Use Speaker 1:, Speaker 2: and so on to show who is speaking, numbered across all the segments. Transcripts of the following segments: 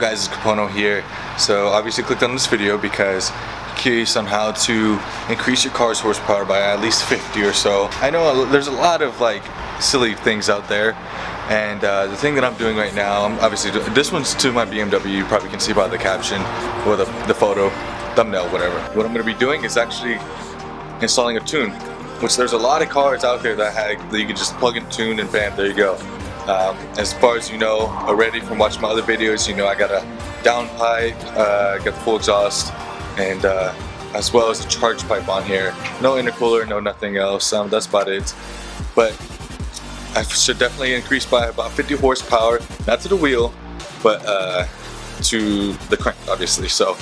Speaker 1: guys? It's Capono here. So obviously clicked on this video because you're curious on how to increase your car's horsepower by at least 50 or so. I know there's a lot of like silly things out there, and the thing that I'm doing right now, I'm obviously this one's to my BMW. You probably can see by the caption or the photo, thumbnail, whatever. What I'm going to be doing is actually installing a tune, which there's a lot of cars out there that you can just plug in tune and bam, there you go. As far as you know already from watching my other videos, you know I got a downpipe, got the full exhaust, and as well as a charge pipe on here. No intercooler, no nothing else. That's about it. But I should definitely increase by about 50 horsepower, not to the wheel, but to the crank, obviously. So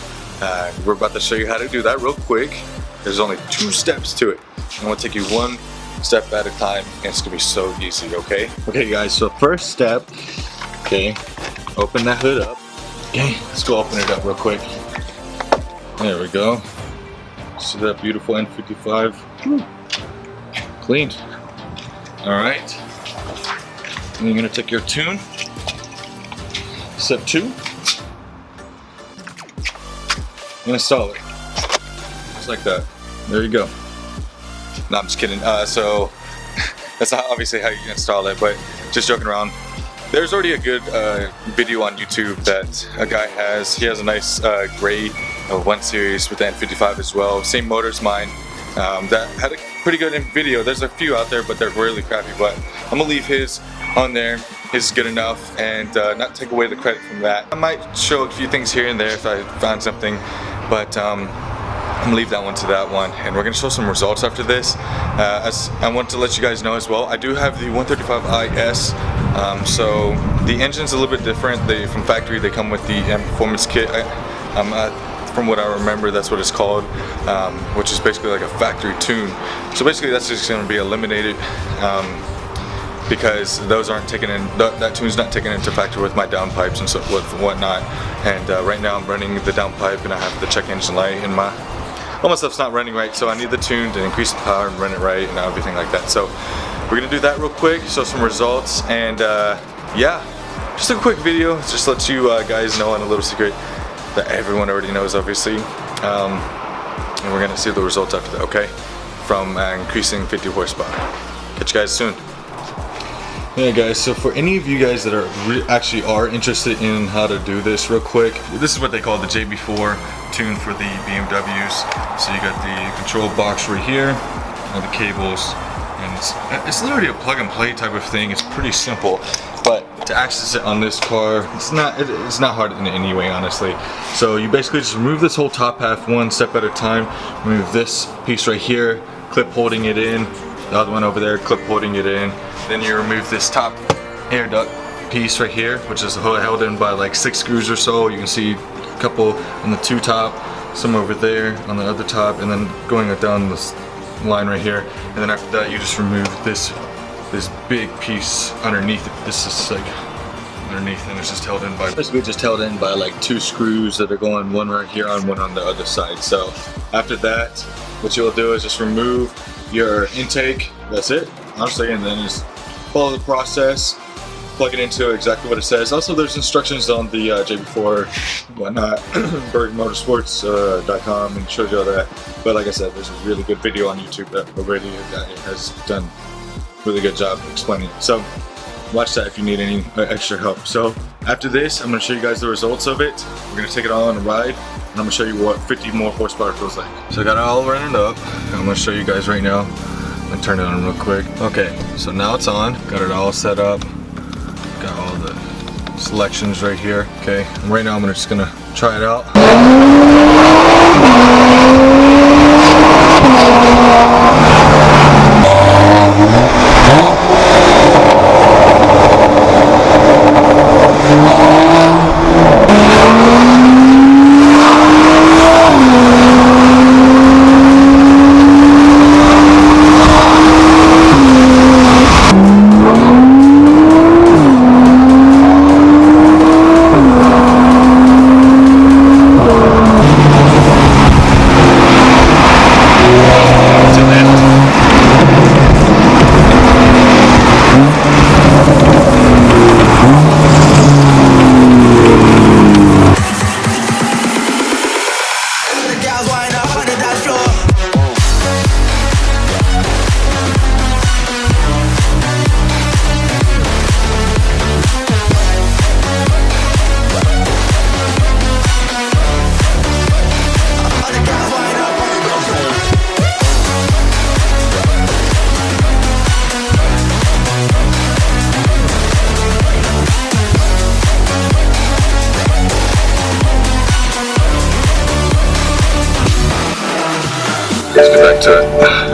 Speaker 1: we're about to show you how to do that real quick. There's only 2 steps to it. I'm gonna take you one step at a time, and it's gonna be so easy, okay? Okay guys, so first step, okay, open that hood up. Okay, let's go open it up real quick. There we go. See that beautiful N55? Cleaned. Alright. And you're gonna take your tune. Step 2. And install it. Just like that. There you go. No, I'm just kidding. So that's not obviously how you install it, but just joking around. There's already a good video on YouTube that a guy has. He has a nice gray 1 Series with the N55 as well. Same motor as mine. That had a pretty good video. There's a few out there, but they're really crappy. But I'm gonna leave his on there. His is good enough, and not take away the credit from that. I might show a few things here and there if I found something, but I'm gonna leave that one to that one, and we're gonna show some results after this. As I want to let you guys know as well, I do have the 135IS, so the engine's a little bit different. From factory, they come with the performance kit. From what I remember, that's what it's called, which is basically like a factory tune. So basically, that's just gonna be eliminated because those aren't taken in. That tune's not taken into factory with my downpipes and so forth and whatnot. And right now, I'm running the downpipe, and I have the check engine light in my. All my stuff's not running right, so I need the tune to increase the power and run it right and everything like that. So we're gonna do that real quick, show some results, and yeah, just a quick video, just let you guys know on a little secret that everyone already knows, obviously. And we're gonna see the results after that, okay? From increasing 50 horsepower. Catch you guys soon. Yeah guys, so for any of you guys that are actually are interested in how to do this real quick, this is what they call the JB4 tune for the BMWs. So you got the control box right here, and the cables, and it's literally a plug and play type of thing. It's pretty simple, but to access it on this car, it's not hard in any way, honestly. So you basically just remove this whole top half one step at a time. Remove this piece right here, clip holding it in. The other one over there, clip holding it in. Then you remove this top air duct piece right here, which is held in by like 6 screws or so. You can see a couple on the 2 top, some over there on the other top, and then going down this line right here. And then after that, you just remove this big piece underneath it. This is like underneath, and it's just held in by basically just held in by like 2 screws that are going one right here on one on the other side. So after that, what you'll do is just remove your intake. That's it, honestly, and then just follow the process, plug it into exactly what it says. Also, there's instructions on the JB4 whatnot, bergmotorsports.com, and shows you all that. But like I said, there's a really good video on YouTube that already has done a really good job explaining it. So watch that if you need any extra help. So after this, I'm going to show you guys the results of it. We're going to take it all on a ride, and I'm going to show you what 50 more horsepower feels like. So I got it all running up. I'm going to show you guys right now. I'm gonna turn it on real quick. Okay, so now it's on. Got it all set up. Got all the selections right here. Okay, and right now I'm just gonna try it out. Let's get back to it.